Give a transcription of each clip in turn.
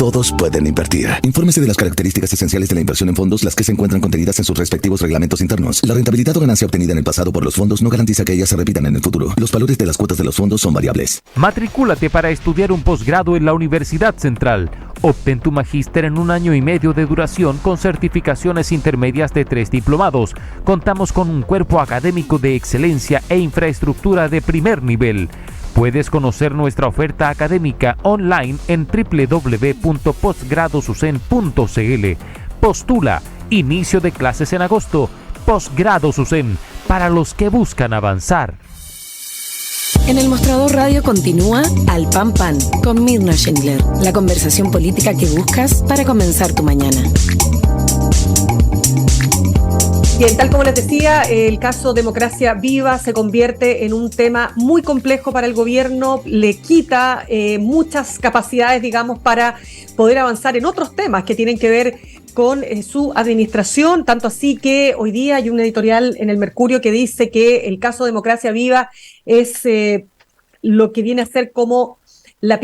todos pueden invertir. Infórmese de las características esenciales de la inversión en fondos, las que se encuentran contenidas en sus respectivos reglamentos internos. La rentabilidad o ganancia obtenida en el pasado por los fondos no garantiza que ellas se repitan en el futuro. Los valores de las cuotas de los fondos son variables. Matricúlate para estudiar un posgrado en la Universidad Central. Obtén tu magíster en 1 año y medio de duración con certificaciones intermedias de 3 diplomados. Contamos con un cuerpo académico de excelencia e infraestructura de primer nivel. Puedes conocer nuestra oferta académica online en www.postgradosusen.cl. Postula. Inicio de clases en agosto. Posgrado Susen, para los que buscan avanzar. En el Mostrador Radio continúa Al Pan Pan con Mirna Schindler, la conversación política que buscas para comenzar tu mañana. Bien, tal como les decía, el caso Democracia Viva se convierte en un tema muy complejo para el gobierno, le quita muchas capacidades, digamos, para poder avanzar en otros temas que tienen que ver con su administración, tanto así que hoy día hay un editorial en el Mercurio que dice que el caso Democracia Viva es lo que viene a ser como la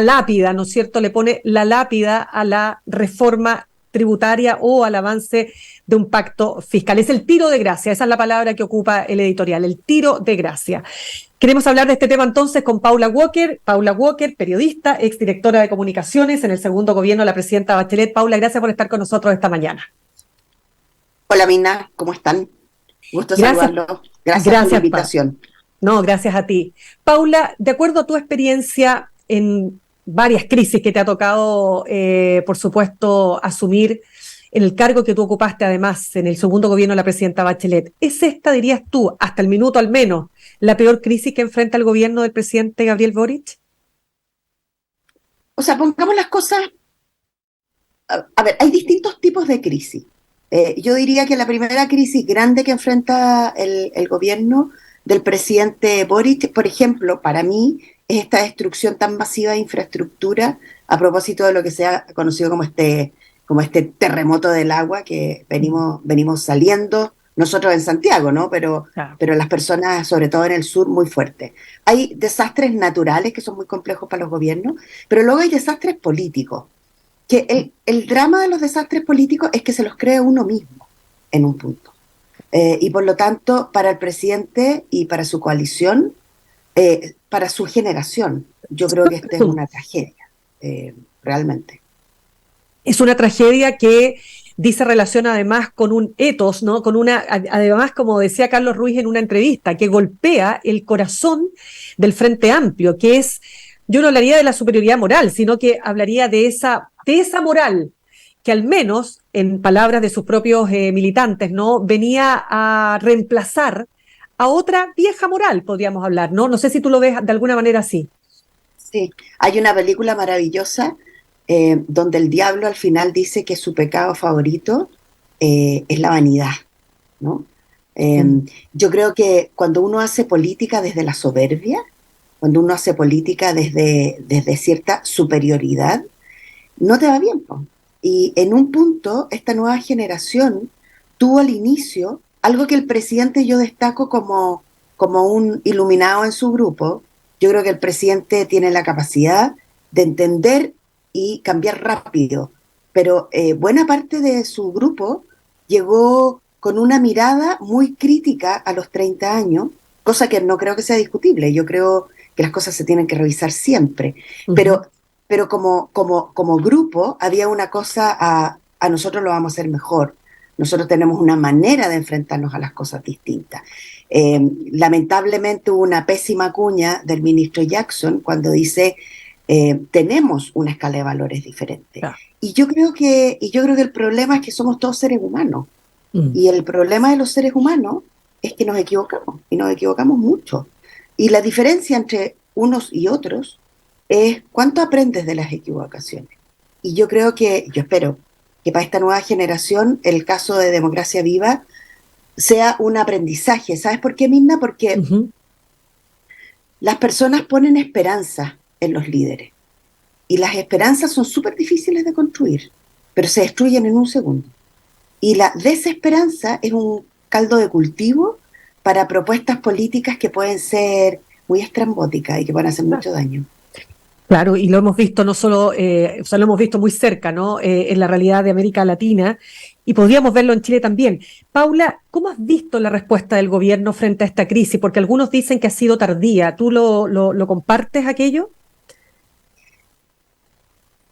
lápida, ¿no es cierto? Le pone la lápida a la reforma tributaria o al avance de un pacto fiscal. Es el tiro de gracia, esa es la palabra que ocupa el editorial, el tiro de gracia. Queremos hablar de este tema entonces con Paula Walker, periodista, exdirectora de comunicaciones en el segundo gobierno de la presidenta Bachelet. Paula, gracias por estar con nosotros esta mañana. Hola, Mina, ¿cómo están? Gusto saludarlos. Gracias por la invitación. No, gracias a ti. Paula, de acuerdo a tu experiencia en varias crisis que te ha tocado, por supuesto, asumir en el cargo que tú ocupaste además en el segundo gobierno de la presidenta Bachelet, ¿es esta, dirías tú, hasta el minuto al menos, la peor crisis que enfrenta el gobierno del presidente Gabriel Boric? O sea, pongamos las cosas... A ver, hay distintos tipos de crisis. Yo diría que la primera crisis grande que enfrenta el gobierno del presidente Boric, por ejemplo, para mí, es esta destrucción tan masiva de infraestructura a propósito de lo que se ha conocido como este terremoto del agua que venimos saliendo, nosotros en Santiago, ¿no? Pero las personas, sobre todo en el sur, muy fuerte. Hay desastres naturales que son muy complejos para los gobiernos, pero luego hay desastres políticos, que el drama de los desastres políticos es que se los crea uno mismo en un punto. Y por lo tanto, para el presidente y para su coalición, para su generación, yo creo que esta es una tragedia, realmente. Es una tragedia que dice relación además con un etos, ¿no? Además, como decía Carlos Ruiz en una entrevista, que golpea el corazón del Frente Amplio, que es, yo no hablaría de la superioridad moral, sino que hablaría de esa moral que al menos, en palabras de sus propios militantes, ¿no? Venía a reemplazar a otra vieja moral, podríamos hablar, ¿no? No sé si tú lo ves de alguna manera así. Sí, hay una película maravillosa donde el diablo al final dice que su pecado favorito es la vanidad, ¿no? Yo creo que cuando uno hace política desde la soberbia, cuando uno hace política desde cierta superioridad, no te va bien, ¿no? Y en un punto, esta nueva generación tuvo al inicio algo que el presidente yo destaco como un iluminado en su grupo. Yo creo que el presidente tiene la capacidad de entender y cambiar rápido, pero buena parte de su grupo llegó con una mirada muy crítica a los 30 años, cosa que no creo que sea discutible. Yo creo que las cosas se tienen que revisar siempre, pero como grupo había una cosa a nosotros lo vamos a hacer mejor. Nosotros tenemos una manera de enfrentarnos a las cosas distintas. Lamentablemente hubo una pésima cuña del ministro Jackson cuando dice tenemos una escala de valores diferente. Y yo creo que el problema es que somos todos seres humanos. Y el problema de los seres humanos es que nos equivocamos, y nos equivocamos mucho. Y la diferencia entre unos y otros es cuánto aprendes de las equivocaciones. Y yo espero que para esta nueva generación el caso de Democracia Viva sea un aprendizaje. ¿Sabes por qué, Mirna? Porque las personas ponen esperanza en los líderes. Y las esperanzas son súper difíciles de construir, pero se destruyen en un segundo. Y la desesperanza es un caldo de cultivo para propuestas políticas que pueden ser muy estrambóticas y que pueden hacer mucho daño. Claro, y lo hemos visto no solo, o sea, lo hemos visto muy cerca, ¿no? En la realidad de América Latina, y podríamos verlo en Chile también. Paula, ¿cómo has visto la respuesta del gobierno frente a esta crisis? Porque algunos dicen que ha sido tardía. ¿Tú lo compartes aquello?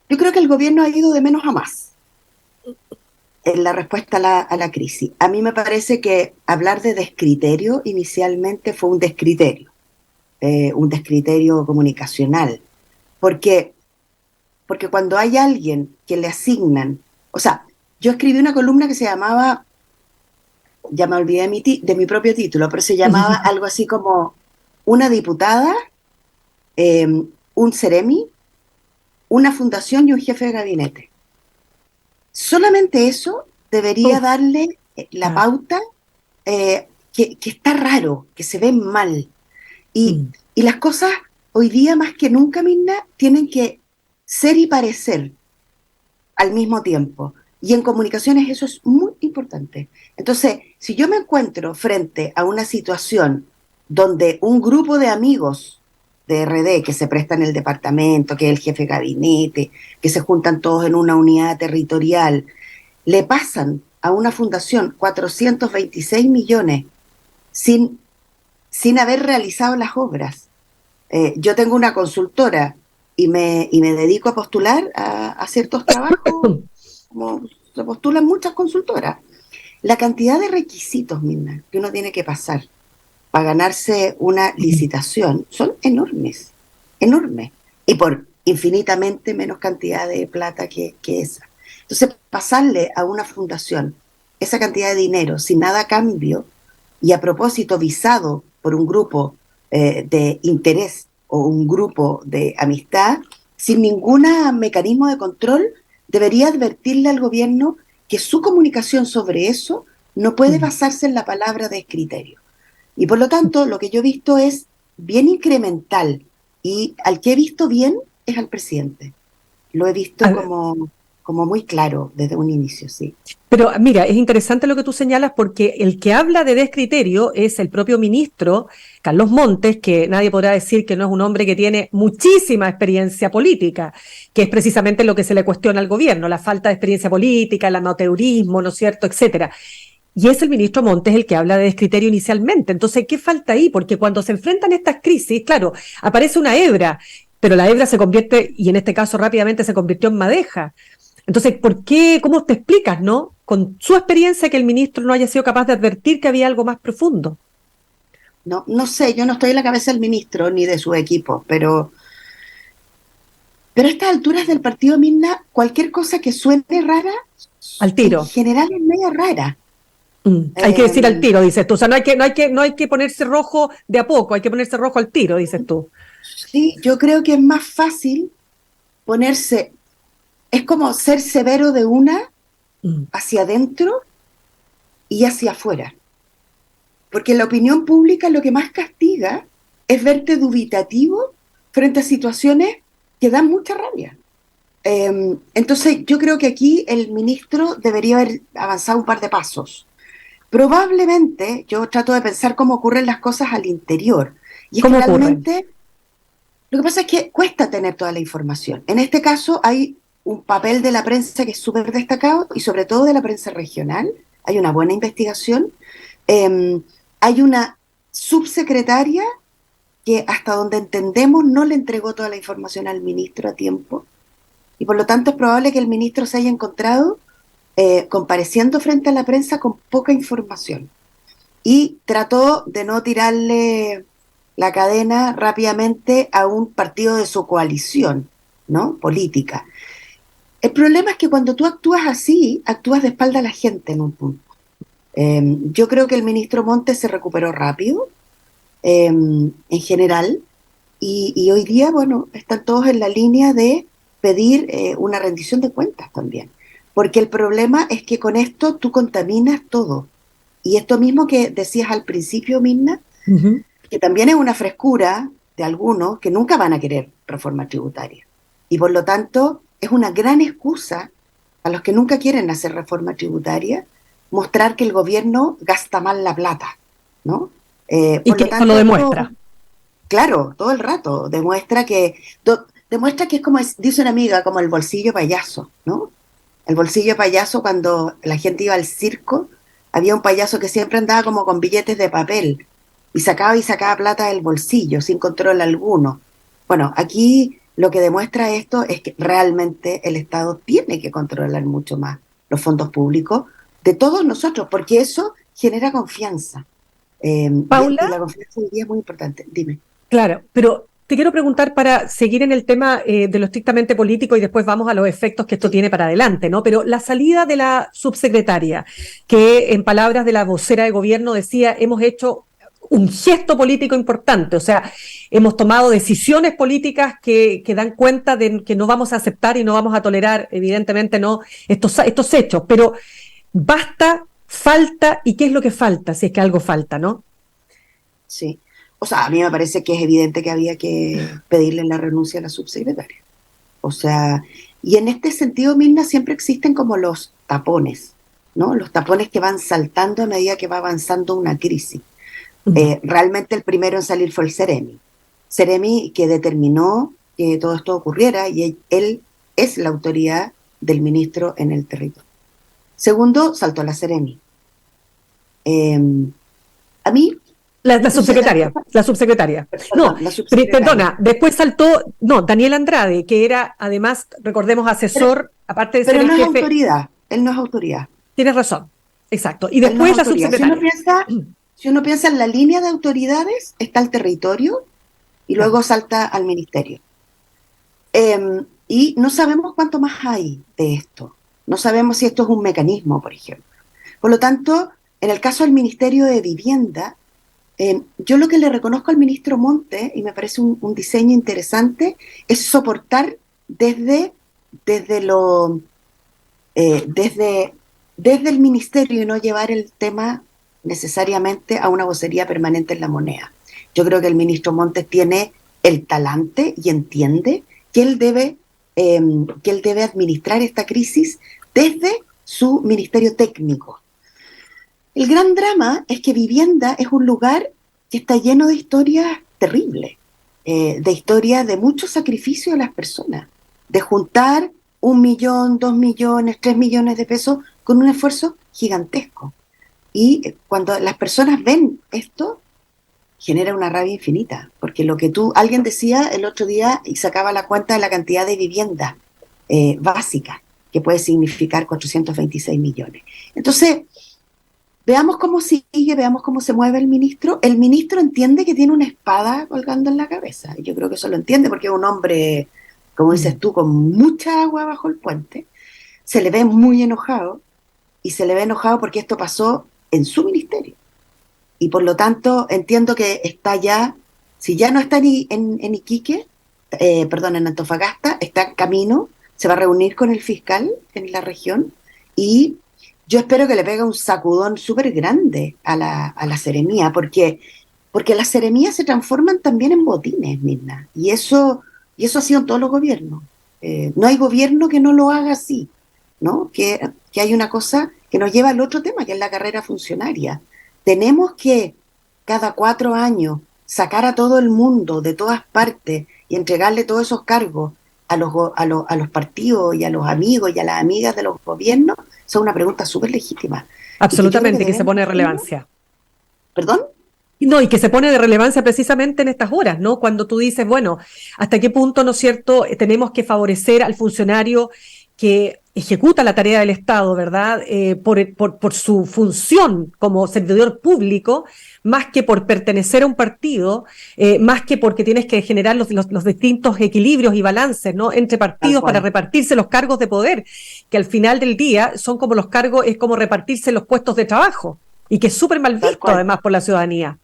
Yo creo que el gobierno ha ido de menos a más en la respuesta a la crisis. A mí me parece que hablar de descriterio inicialmente fue un descriterio comunicacional, porque, porque cuando hay alguien que le asignan, o sea, yo escribí una columna que se llamaba, ya me olvidé de mi propio título, pero se llamaba algo así como una diputada, eh, un seremi, una fundación y un jefe de gabinete. Solamente eso debería Uf, darle la claro. pauta, que está raro, que se ve mal. Y, Mm, y las cosas hoy día más que nunca, Mirna, tienen que ser y parecer al mismo tiempo. Y en comunicaciones eso es muy importante. Entonces, si yo me encuentro frente a una situación donde un grupo de amigos de RD que se prestan el departamento, que es el jefe de gabinete, que se juntan todos en una unidad territorial, le pasan a una fundación 426 millones sin, sin haber realizado las obras. Yo tengo una consultora y me dedico a postular a ciertos trabajos, como se postulan muchas consultoras. La cantidad de requisitos, Mirna, que uno tiene que pasar para ganarse una mm. licitación son enormes, enormes, y por infinitamente menos cantidad de plata que esa. Entonces, pasarle a una fundación esa cantidad de dinero sin nada a cambio y a propósito visado por un grupo de interés o un grupo de amistad, sin ningún mecanismo de control, debería advertirle al gobierno que su comunicación sobre eso no puede Mm. basarse en la palabra de criterio. Y por lo tanto, lo que yo he visto es bien incremental. Y al que he visto bien es al presidente. Lo he visto como muy claro desde un inicio, sí. Pero mira, es interesante lo que tú señalas porque el que habla de descriterio es el propio ministro, Carlos Montes, que nadie podrá decir que no es un hombre que tiene muchísima experiencia política, que es precisamente lo que se le cuestiona al gobierno, la falta de experiencia política, el amateurismo, ¿no es cierto?, etcétera. Y es el ministro Montes el que habla de descriterio inicialmente. Entonces, ¿qué falta ahí? Porque cuando se enfrentan estas crisis, claro, aparece una hebra, pero la hebra se convierte, y en este caso rápidamente se convirtió en madeja. Entonces, ¿por qué? ¿Cómo te explicas, no? Con su experiencia, que el ministro no haya sido capaz de advertir que había algo más profundo. No, no sé, yo no estoy en la cabeza del ministro ni de su equipo, pero a estas alturas del partido, Mirna, cualquier cosa que suene rara, Al en tiro. general es media rara. Hay que decir al Eh, tiro, dices tú. O sea, no hay que ponerse rojo de a poco, hay que ponerse rojo al tiro, dices tú. sí, yo creo que es más fácil ponerse, es como ser severo de una Mm. hacia adentro y hacia afuera. Porque la opinión pública lo que más castiga es verte dubitativo frente a situaciones que dan mucha rabia. Entonces, yo creo que aquí el ministro debería haber avanzado un par de pasos. Probablemente, yo trato de pensar cómo ocurren las cosas al interior. Y es que ¿Cómo ocurre? realmente lo que pasa es que cuesta tener toda la información. En este caso hay un papel de la prensa que es súper destacado y sobre todo de la prensa regional. Hay una buena investigación. Eh, Hay una subsecretaria que hasta donde entendemos no le entregó toda la información al ministro a tiempo y por lo tanto es probable que el ministro se haya encontrado compareciendo frente a la prensa con poca información y trató de no tirarle la cadena rápidamente a un partido de su coalición, ¿no? Política. El problema es que cuando tú actúas así, actúas de espalda a la gente en un punto. Yo creo que el ministro Montes se recuperó rápido, en general, y hoy día, bueno, están todos en la línea de pedir una rendición de cuentas también. Porque el problema es que con esto tú contaminas todo. Y esto mismo que decías al principio, Mirna, Ujú. que también es una frescura de algunos que nunca van a querer reforma tributaria. Y por lo tanto, es una gran excusa a los que nunca quieren hacer reforma tributaria, mostrar que el gobierno gasta mal la plata, ¿no? Y Por que lo eso lo tanto, esto, demuestra. claro, todo el rato demuestra que, demuestra que es como, dice una amiga, como el bolsillo payaso, ¿no? El bolsillo payaso, cuando la gente iba al circo, había un payaso que siempre andaba como con billetes de papel y sacaba plata del bolsillo sin control alguno. Bueno, aquí lo que demuestra esto es que realmente el Estado tiene que controlar mucho más los fondos públicos de todos nosotros, porque eso genera confianza. Y la Paula, confianza hoy día es muy importante. Dime. claro, pero te quiero preguntar para seguir en el tema de lo estrictamente político y después vamos a los efectos que esto Sí. tiene para adelante, ¿no? Pero la salida de la subsecretaria, que en palabras de la vocera de gobierno decía, hemos hecho un gesto político importante, o sea, hemos tomado decisiones políticas que dan cuenta de que no vamos a aceptar y no vamos a tolerar, evidentemente, no estos hechos, pero basta, falta, ¿y qué es lo que falta? Si es que algo falta, ¿no? Sí. O sea, a mí me parece que es evidente que había que pedirle la renuncia a la subsecretaria. O sea, y en este sentido, Mirna, siempre existen como los tapones, ¿no? Los tapones que van saltando a medida que va avanzando una crisis. Realmente el primero en salir fue el Ceremi. Ceremi que determinó que todo esto ocurriera y él es la autoridad del ministro en el territorio. Segundo, saltó la Ceremi. A mí, La no sé, subsecretaria. No, perdón, la subsecretaria. perdona, después saltó, no, Daniel Andrade, que era además, recordemos, asesor, aparte de ser Pero el no es jefe. autoridad, él no es autoridad. Tienes razón, exacto. Y Él no es después la autoridad. subsecretaria. Si uno piensa en la línea de autoridades, está el territorio y luego salta al ministerio. Y no sabemos cuánto más hay de esto. No sabemos si esto es un mecanismo, por ejemplo. Por lo tanto, en el caso del Ministerio de Vivienda, yo lo que le reconozco al ministro Monte, y me parece un diseño interesante, es soportar desde el ministerio y no llevar el tema necesariamente a una vocería permanente en la moneda. Yo creo que el ministro Montes tiene el talante y entiende que él debe administrar esta crisis desde su ministerio técnico. El gran drama es que Vivienda es un lugar que está lleno de historias terribles, de historias de mucho sacrificio de las personas, de juntar 1 millón, 2 millones, 3 millones de pesos con un esfuerzo gigantesco. Y cuando las personas ven esto, genera una rabia infinita, porque alguien decía el otro día y sacaba la cuenta de la cantidad de viviendas básicas, que puede significar 426 millones. Entonces, veamos cómo sigue, veamos cómo se mueve el ministro. El ministro entiende que tiene una espada colgando en la cabeza. Yo creo que eso lo entiende porque es un hombre, como dices tú, con mucha agua bajo el puente. Se le ve muy enojado y se le ve enojado porque esto pasó en su ministerio. Y por lo tanto entiendo que está ya, si ya no está en Iquique, en Antofagasta, está en camino, se va a reunir con el fiscal en la región y yo espero que le pegue un sacudón súper grande a la seremía, porque las seremías se transforman también en botines, Mirna, y eso ha sido en todos los gobiernos. No hay gobierno que no lo haga así, ¿no? Que hay una cosa que nos lleva al otro tema, que es la carrera funcionaria. Tenemos que cada 4 años sacar a todo el mundo de todas partes y entregarle todos esos cargos a los partidos y a los amigos y a las amigas de los gobiernos. Esa es una pregunta súper legítima. Absolutamente, que se pone de relevancia. ¿Perdón? No, y que se pone de relevancia precisamente en estas horas, ¿no? Cuando tú dices, bueno, ¿hasta qué punto, no es cierto?, tenemos que favorecer al funcionario que ejecuta la tarea del Estado, ¿verdad?, por su función como servidor público, más que por pertenecer a un partido, más que porque tienes que generar los distintos equilibrios y balances, ¿no?, entre partidos para repartirse los cargos de poder, que al final del día son como los cargos, es como repartirse los puestos de trabajo, y que es súper mal visto además por la ciudadanía.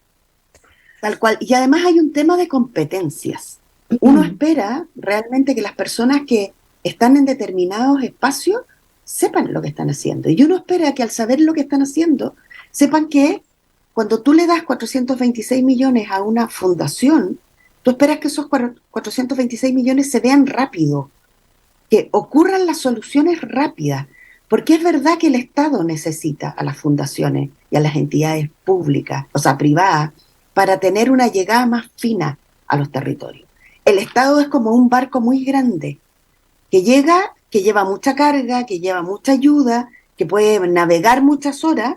Tal cual. Y además hay un tema de competencias. Uno espera realmente que las personas que están en determinados espacios sepan lo que están haciendo. Y uno espera que al saber lo que están haciendo, sepan que cuando tú le das 426 millones a una fundación, tú esperas que esos 426 millones se vean rápido, que ocurran las soluciones rápidas, porque es verdad que el Estado necesita a las fundaciones y a las entidades públicas, o sea, privadas, para tener una llegada más fina a los territorios. el Estado es como un barco muy grande que llega, que lleva mucha carga, que lleva mucha ayuda, que puede navegar muchas horas,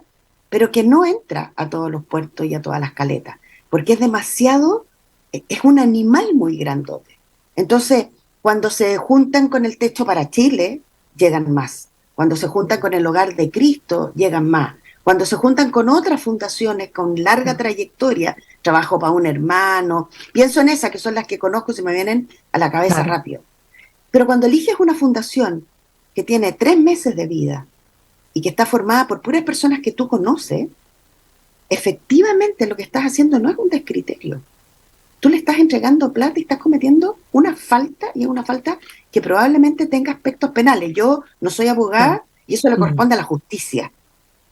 pero que no entra a todos los puertos y a todas las caletas, porque es demasiado, es un animal muy grandote. Entonces, cuando se juntan con el Techo para Chile, llegan más. Cuando se juntan con el Hogar de Cristo, llegan más. Cuando se juntan con otras fundaciones con larga trayectoria, Trabajo para un Hermano, pienso en esas que son las que conozco y se me vienen a la cabeza rápido. Pero cuando eliges una fundación que tiene 3 meses de vida y que está formada por puras personas que tú conoces, efectivamente lo que estás haciendo no es un descriterio. Tú le estás entregando plata y estás cometiendo una falta, y es una falta que probablemente tenga aspectos penales. Yo no soy abogada y eso le corresponde a la justicia.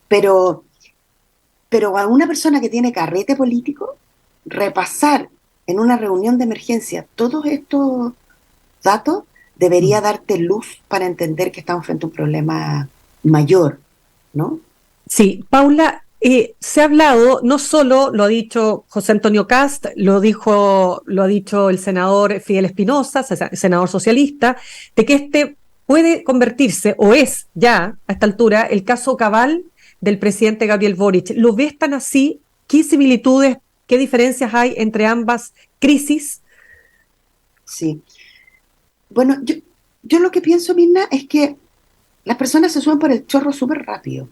Pero a una persona que tiene carrete político, repasar en una reunión de emergencia todos estos datos debería darte luz para entender que estamos frente a un problema mayor, ¿no? Sí, Paula, se ha hablado, no solo lo ha dicho José Antonio Kast, lo ha dicho el senador Fidel Espinosa, senador socialista, de que este puede convertirse, o es ya a esta altura, el caso cabal del presidente Gabriel Boric. ¿Lo ves tan así? ¿Qué similitudes, qué diferencias hay entre ambas crisis? Sí. Bueno, yo lo que pienso, Mirna, es que las personas se suben por el chorro súper rápido.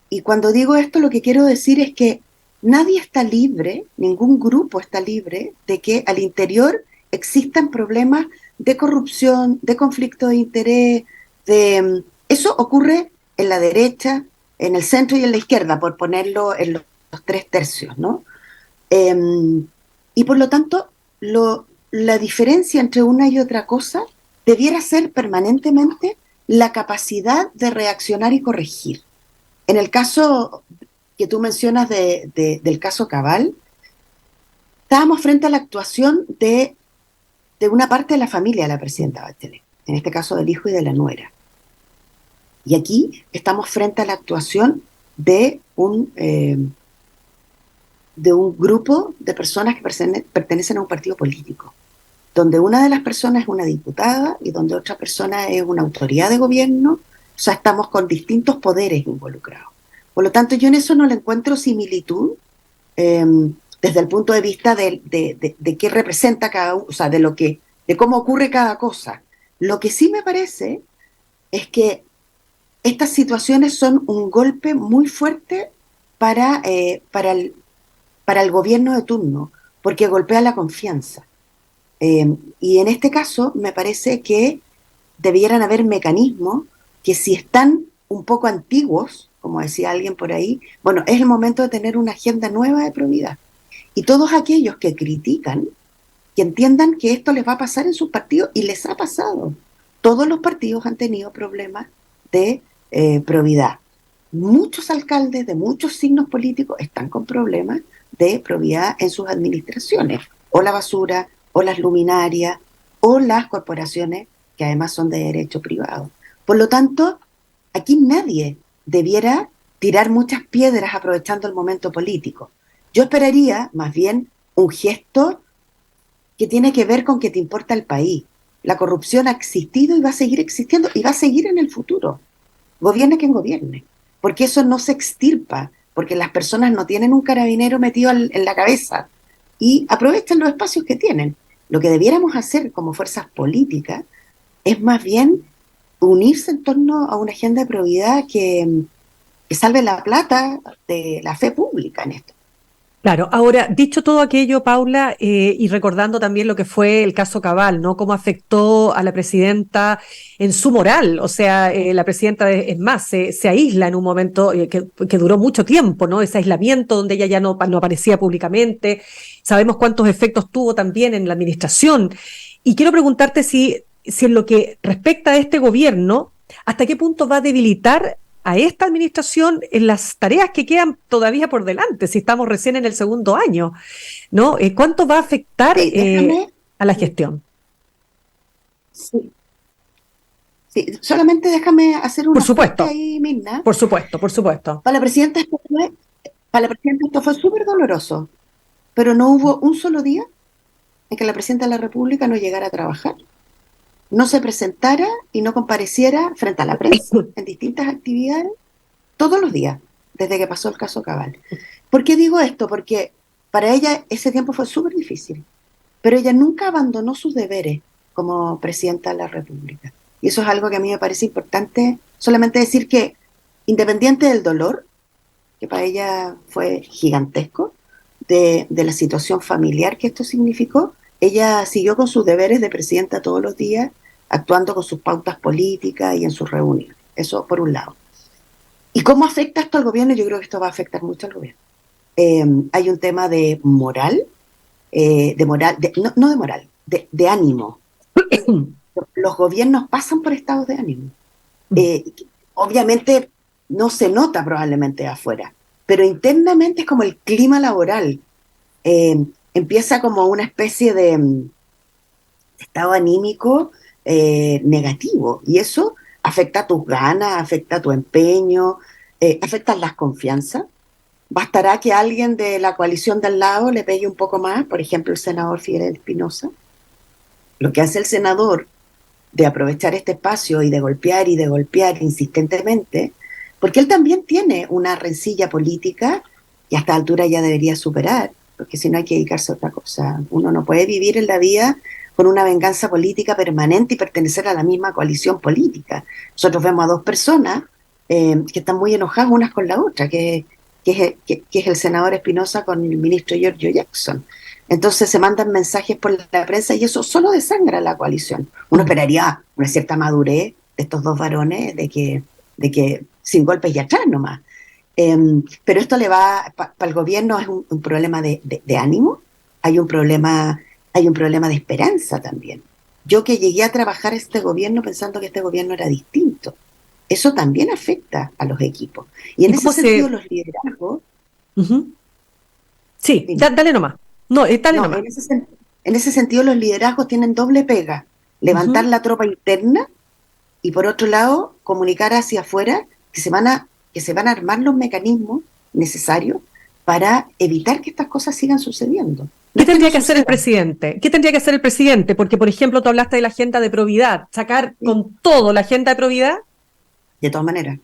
Y cuando digo esto, lo que quiero decir es que nadie está libre, ningún grupo está libre de que al interior existan problemas de corrupción, de conflicto de interés, eso ocurre en la derecha, en el centro y en la izquierda, por ponerlo en los 3 tercios, ¿no? Y por lo tanto, la diferencia entre una y otra cosa debiera ser permanentemente la capacidad de reaccionar y corregir. En el caso que tú mencionas del caso Cabal, estábamos frente a la actuación de una parte de la familia de la presidenta Bachelet, en este caso del hijo y de la nuera. Y aquí estamos frente a la actuación de un grupo de personas que pertenecen a un partido político, donde una de las personas es una diputada y donde otra persona es una autoridad de gobierno. O sea, estamos con distintos poderes involucrados. Por lo tanto, yo en eso no le encuentro similitud desde el punto de vista de qué representa cada uno, o sea, de cómo ocurre cada cosa. Lo que sí me parece es que estas situaciones son un golpe muy fuerte para el gobierno de turno, porque golpea la confianza. Y en este caso me parece que debieran haber mecanismos que, si están un poco antiguos, como decía alguien por ahí, bueno, es el momento de tener una agenda nueva de probidad. Y todos aquellos que critican, que entiendan que esto les va a pasar en sus partidos, y les ha pasado. Todos los partidos han tenido problemas de probidad. Muchos alcaldes de muchos signos políticos están con problemas de probidad en sus administraciones, o la basura, o las luminarias, o las corporaciones que además son de derecho privado. Por lo tanto, aquí nadie debiera tirar muchas piedras aprovechando el momento político. Yo esperaría más bien un gesto que tiene que ver con que te importa el país. La corrupción ha existido y va a seguir existiendo y va a seguir en el futuro. Gobierne quien gobierne, porque eso no se extirpa, porque las personas no tienen un carabinero metido en la cabeza y aprovechan los espacios que tienen. Lo que debiéramos hacer como fuerzas políticas es más bien unirse en torno a una agenda de probidad que salve la plata de la fe pública en esto. Claro, ahora, dicho todo aquello, Paula, y recordando también lo que fue el caso Cabal, ¿no? Cómo afectó a la presidenta en su moral. O sea, la presidenta, es más, se aísla en un momento que duró mucho tiempo, ¿no? Ese aislamiento donde ella ya no aparecía públicamente. Sabemos cuántos efectos tuvo también en la administración. Y quiero preguntarte si en lo que respecta a este gobierno, ¿hasta qué punto va a debilitar a esta administración en las tareas que quedan todavía por delante, si estamos recién en el segundo año, ¿no? ¿Cuánto va a afectar a la gestión? Sí. Sí, solamente déjame hacer una por supuesto ahí, Mirna. Por supuesto. Para la presidenta esto fue súper doloroso, pero no hubo un solo día en que la presidenta de la República no llegara a trabajar, no se presentara y no compareciera frente a la prensa en distintas actividades todos los días, desde que pasó el caso Cabal. ¿Por qué digo esto? Porque para ella ese tiempo fue súper difícil, pero ella nunca abandonó sus deberes como presidenta de la República. Y eso es algo que a mí me parece importante, solamente decir que, independiente del dolor, que para ella fue gigantesco, de la situación familiar que esto significó, ella siguió con sus deberes de presidenta todos los días, actuando con sus pautas políticas y en sus reuniones. Eso por un lado. ¿Y cómo afecta esto al gobierno? Yo creo que esto va a afectar mucho al gobierno. Hay un tema de moral, no de moral, de ánimo. Los gobiernos pasan por estados de ánimo. Obviamente no se nota probablemente afuera, pero internamente es como el clima laboral. Empieza como una especie de estado anímico negativo, y eso afecta a tus ganas, afecta a tu empeño, afecta las confianzas. Bastará que alguien de la coalición de al lado le pegue un poco más, por ejemplo el senador Figueroa Espinosa. Lo que hace el senador de aprovechar este espacio y de golpear insistentemente, porque él también tiene una rencilla política y a esta altura ya debería superar, porque si no hay que dedicarse a otra cosa. Uno no puede vivir en la vida con una venganza política permanente y pertenecer a la misma coalición política. Nosotros vemos a dos personas que están muy enojadas unas con la otra, que es el senador Espinosa con el ministro Giorgio Jackson. Entonces se mandan mensajes por la prensa y eso solo desangra la coalición. Uno esperaría una cierta madurez de estos dos varones, de que sin golpes y atrás nomás. Pero esto le va, para el gobierno es un problema de ánimo, hay un problema de esperanza también. Yo que llegué a trabajar este gobierno pensando que este gobierno era distinto, eso también afecta a los equipos. Y en ese sentido los liderazgos... Uh-huh. Sí, dale nomás. Dale nomás. En ese sentido los liderazgos tienen doble pega, levantar la tropa interna y por otro lado comunicar hacia afuera que se van a armar los mecanismos necesarios para evitar que estas cosas sigan sucediendo. ¿Qué tendría que hacer el presidente? ¿Qué tendría que hacer el presidente? Porque, por ejemplo, tú hablaste de la agenda de probidad. ¿Sacar con todo la agenda de probidad? De todas maneras.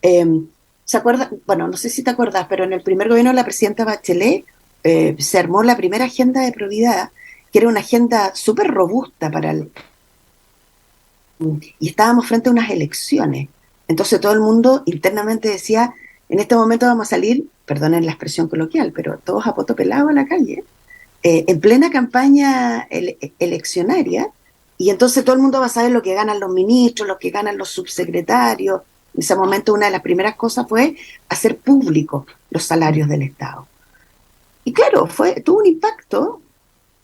¿Se acuerda? Bueno, no sé si te acuerdas, pero en el primer gobierno de la presidenta Bachelet se armó la primera agenda de probidad, que era una agenda súper robusta y estábamos frente a unas elecciones. Entonces todo el mundo internamente decía, en este momento vamos a salir, perdonen la expresión coloquial, pero todos a poto pelado a la calle, en plena campaña eleccionaria, y entonces todo el mundo va a saber lo que ganan los ministros, lo que ganan los subsecretarios. En ese momento una de las primeras cosas fue hacer público los salarios del Estado. Y claro, tuvo un impacto,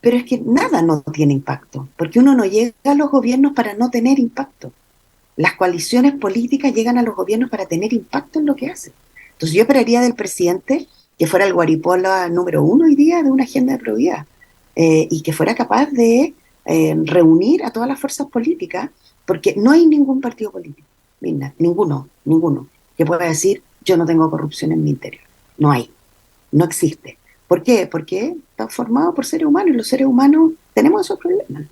pero es que nada no tiene impacto, porque uno no llega a los gobiernos para no tener impacto. Las coaliciones políticas llegan a los gobiernos para tener impacto en lo que hacen. Entonces yo esperaría del presidente que fuera el guaripola número 1 hoy día de una agenda de probidad, y que fuera capaz de reunir a todas las fuerzas políticas, porque no hay ningún partido político, ninguno, que pueda decir yo no tengo corrupción en mi interior. No hay, no existe. ¿Por qué? Porque está formado por seres humanos y los seres humanos tenemos esos problemas.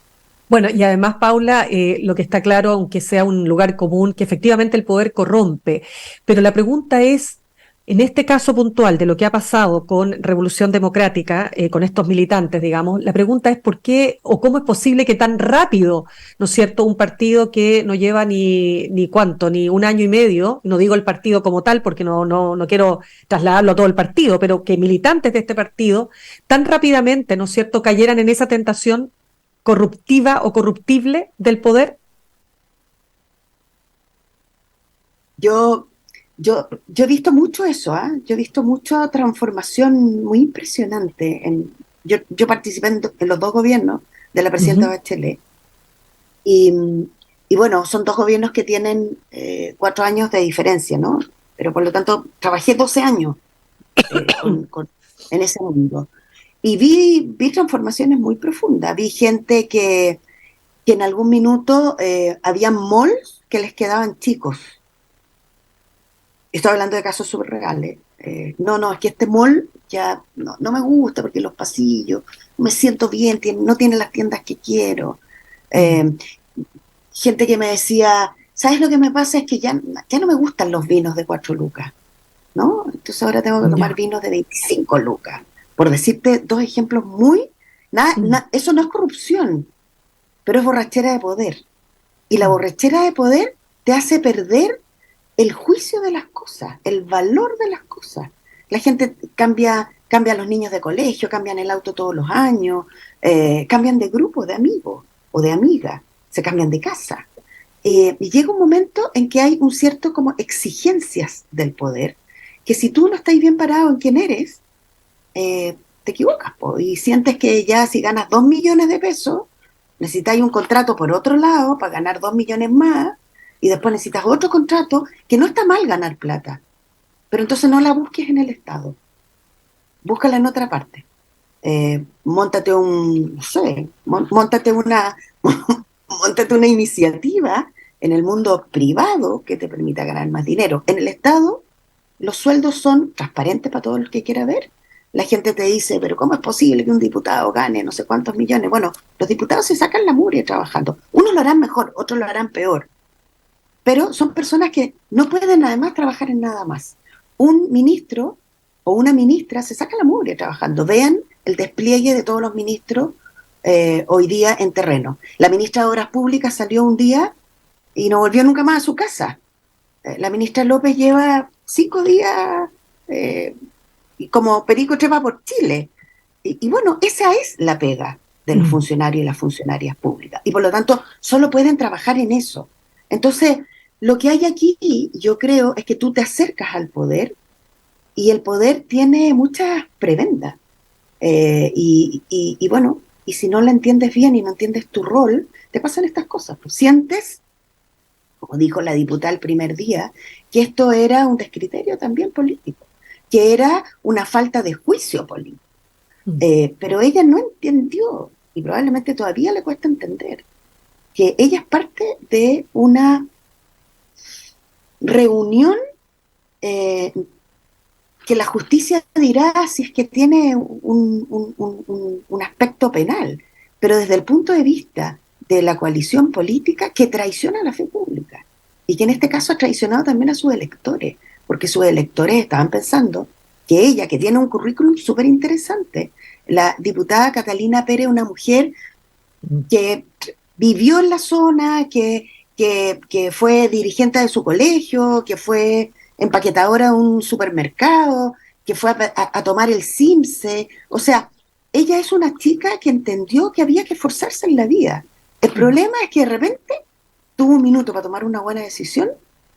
Bueno, y además, Paula, lo que está claro, aunque sea un lugar común, que efectivamente el poder corrompe, pero la pregunta es, en este caso puntual de lo que ha pasado con Revolución Democrática, con estos militantes, digamos, la pregunta es por qué o cómo es posible que tan rápido, ¿no es cierto?, un partido que no lleva ni un año y medio, no digo el partido como tal porque no quiero trasladarlo a todo el partido, pero que militantes de este partido tan rápidamente, ¿no es cierto?, cayeran en esa tentación corruptiva o corruptible del poder. Yo he visto mucho eso, yo he visto mucha transformación muy impresionante. Yo participé en los dos gobiernos de la presidenta Bachelet, y bueno, son dos gobiernos que tienen 4 años de diferencia, ¿no? Pero por lo tanto trabajé 12 años en ese mundo. Y vi transformaciones muy profundas. Vi gente que en algún minuto había malls que les quedaban chicos. Estoy hablando de casos subreales. No, es que este mall ya no me gusta porque los pasillos, no me siento bien, no tiene las tiendas que quiero. Gente que me decía, ¿sabes lo que me pasa? Es que ya no me gustan los vinos de 4 lucas, ¿no? Entonces ahora tengo que tomar vinos de 25 lucas. Por decirte 2 ejemplos eso no es corrupción, pero es borrachera de poder. Y la borrachera de poder te hace perder el juicio de las cosas, el valor de las cosas. La gente cambia a los niños de colegio, cambian el auto todos los años, cambian de grupo, de amigos o de amigas, se cambian de casa. Y llega un momento en que hay un cierto como exigencias del poder, que si tú no estás bien parado en quién eres, te equivocas, y sientes que ya si ganas 2 millones de pesos, necesitas un contrato por otro lado para ganar 2 millones más, y después necesitas otro contrato, que no está mal ganar plata, pero entonces no la busques en el Estado, búscala en otra parte. Móntate una iniciativa en el mundo privado que te permita ganar más dinero. En el Estado, los sueldos son transparentes para todos los que quiera ver. La gente te dice, pero ¿cómo es posible que un diputado gane no sé cuántos millones? Bueno, los diputados se sacan la mugre trabajando. Unos lo harán mejor, otros lo harán peor. Pero son personas que no pueden además trabajar en nada más. Un ministro o una ministra se saca la mugre trabajando. Vean el despliegue de todos los ministros hoy día en terreno. La ministra de Obras Públicas salió un día y no volvió nunca más a su casa. La ministra López lleva 5 días como perico trepa por Chile. Y bueno, esa es la pega de los funcionarios y las funcionarias públicas. Y por lo tanto, solo pueden trabajar en eso. Entonces, lo que hay aquí, yo creo, es que tú te acercas al poder y el poder tiene muchas prebendas. Y bueno, y si no la entiendes bien y no entiendes tu rol, te pasan estas cosas. Pues sientes, como dijo la diputada el primer día, que esto era un descriterio también político, que era una falta de juicio político. Pero ella no entendió, y probablemente todavía le cuesta entender, que ella es parte de una reunión que la justicia dirá si es que tiene un aspecto penal, pero desde el punto de vista de la coalición política que traiciona la fe pública y que en este caso ha traicionado también a sus electores, porque sus electores estaban pensando que ella, que tiene un currículum súper interesante, la diputada Catalina Pérez, una mujer que vivió en la zona, que fue dirigente de su colegio, que fue empaquetadora de un supermercado, que fue a tomar el CIMSE. O sea, ella es una chica que entendió que había que esforzarse en la vida. El problema es que de repente tuvo un minuto para tomar una buena decisión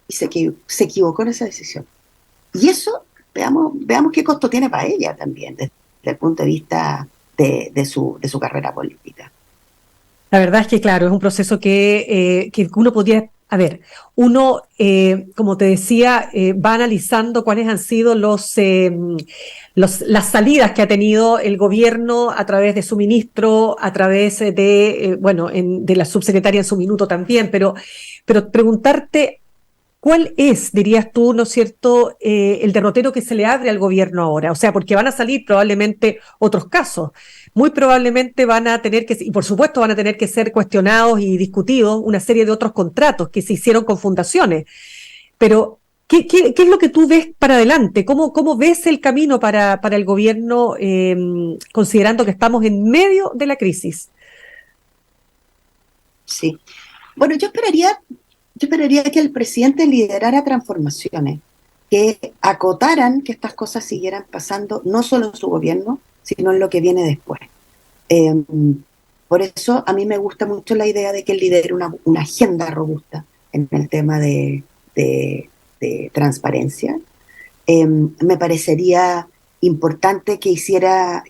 y se equivocó en esa decisión. Y eso, veamos qué costo tiene para ella también, desde el punto de vista de su carrera política. La verdad es que, claro, es un proceso que uno podría... A ver, uno, como te decía, va analizando cuáles han sido las salidas que ha tenido el gobierno a través de su ministro, a través de la subsecretaria en su minuto también, pero preguntarte ¿cuál es, dirías tú, no es cierto, el derrotero que se le abre al gobierno ahora? O sea, porque van a salir probablemente otros casos. Muy probablemente van a tener que, y por supuesto van a tener que ser cuestionados y discutidos una serie de otros contratos que se hicieron con fundaciones. Pero, ¿qué es lo que tú ves para adelante? ¿Cómo ves el camino para el gobierno, considerando que estamos en medio de la crisis? Sí. Bueno, yo esperaría que el presidente liderara transformaciones, que acotaran que estas cosas siguieran pasando, no solo en su gobierno, sino en lo que viene después. Por eso a mí me gusta mucho la idea de que él lidere una agenda robusta en el tema de transparencia. Me parecería importante que hiciera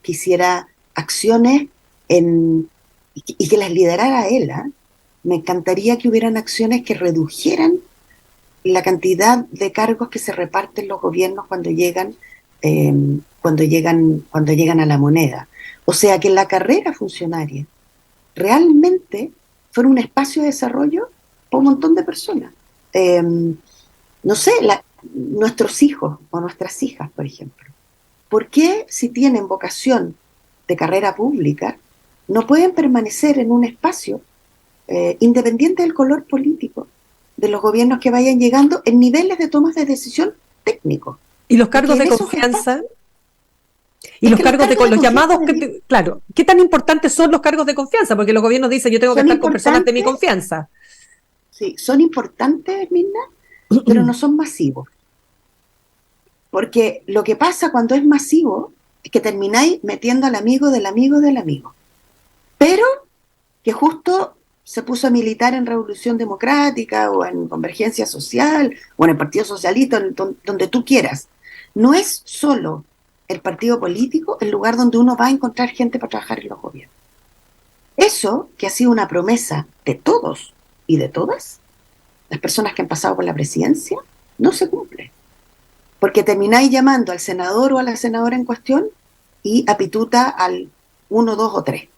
acciones y que las liderara él, ¿eh? Me encantaría que hubieran acciones que redujeran la cantidad de cargos que se reparten los gobiernos cuando llegan a la moneda. O sea, que la carrera funcionaria realmente fuera un espacio de desarrollo para un montón de personas. No sé, nuestros hijos o nuestras hijas, por ejemplo, ¿por qué si tienen vocación de carrera pública no pueden permanecer en un espacio independiente del color político de los gobiernos que vayan llegando en niveles de tomas de decisión técnicos? Y los cargos de confianza... Y los cargos de los llamados, claro, ¿qué tan importantes son los cargos de confianza? Porque los gobiernos dicen, yo tengo que estar con personas de mi confianza. Sí, son importantes, Mirna, pero no son masivos. Porque lo que pasa cuando es masivo es que termináis metiendo al amigo del amigo del amigo. Pero que justo se puso a militar en Revolución Democrática o en Convergencia Social o en el Partido Socialista, donde tú quieras. No es solo el partido político el lugar donde uno va a encontrar gente para trabajar en los gobiernos. Eso, que ha sido una promesa de todos y de todas las personas que han pasado por la presidencia, no se cumple. Porque termináis llamando al senador o a la senadora en cuestión y a pituta al 1, 2 o 3.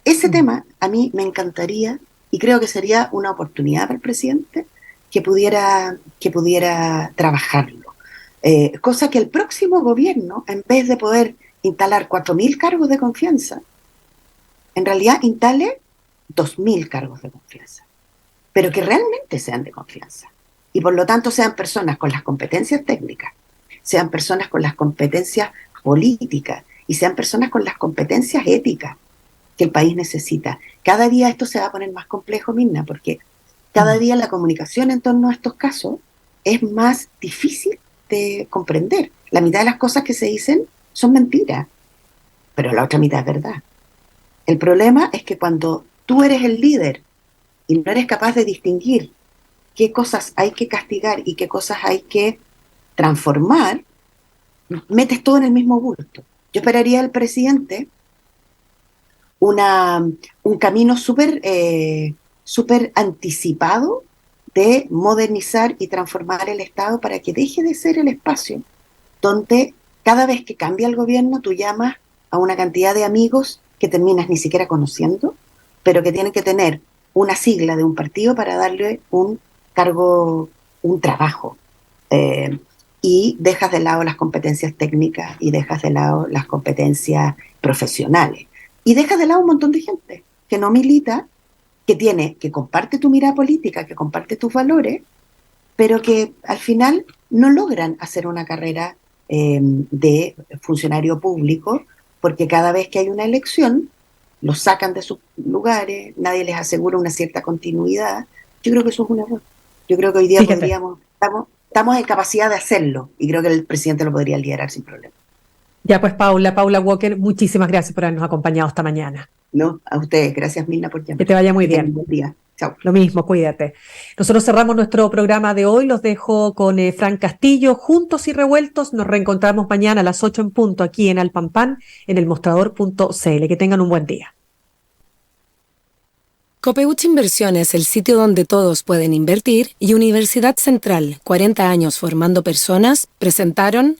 Ese tema a mí me encantaría y creo que sería una oportunidad para el presidente que pudiera trabajarlo. Cosa que el próximo gobierno, en vez de poder instalar 4.000 cargos de confianza, en realidad instale 2.000 cargos de confianza, pero que realmente sean de confianza. Y por lo tanto sean personas con las competencias técnicas, sean personas con las competencias políticas y sean personas con las competencias éticas que el país necesita. Cada día esto se va a poner más complejo, Mirna, porque cada día la comunicación en torno a estos casos es más difícil de comprender. La mitad de las cosas que se dicen son mentiras, pero la otra mitad es verdad. El problema es que cuando tú eres el líder y no eres capaz de distinguir qué cosas hay que castigar y qué cosas hay que transformar, metes todo en el mismo bulto. Yo esperaría del presidente un camino súper anticipado de modernizar y transformar el Estado para que deje de ser el espacio donde cada vez que cambia el gobierno tú llamas a una cantidad de amigos que terminas ni siquiera conociendo, pero que tienen que tener una sigla de un partido para darle un cargo, un trabajo. Y dejas de lado las competencias técnicas y dejas de lado las competencias profesionales. Y dejas de lado un montón de gente que no milita, que comparte tu mirada política, que comparte tus valores, pero que al final no logran hacer una carrera de funcionario público, porque cada vez que hay una elección, los sacan de sus lugares, nadie les asegura una cierta continuidad. Yo creo que eso es un error. Yo creo que hoy día estamos en capacidad de hacerlo, y creo que el presidente lo podría liderar sin problema. Ya pues, Paula Walker, muchísimas gracias por habernos acompañado esta mañana. No, a ustedes. Gracias, Mirna, por llamar. Que te vaya muy bien. Buen día. Chao. Lo mismo, cuídate. Nosotros cerramos nuestro programa de hoy. Los dejo con Fran Castillo. Juntos y revueltos. Nos reencontramos mañana a las 8 en punto aquí en Alpampan, en elmostrador.cl. Que tengan un buen día. Copeuch Inversiones, el sitio donde todos pueden invertir, y Universidad Central, 40 años formando personas, presentaron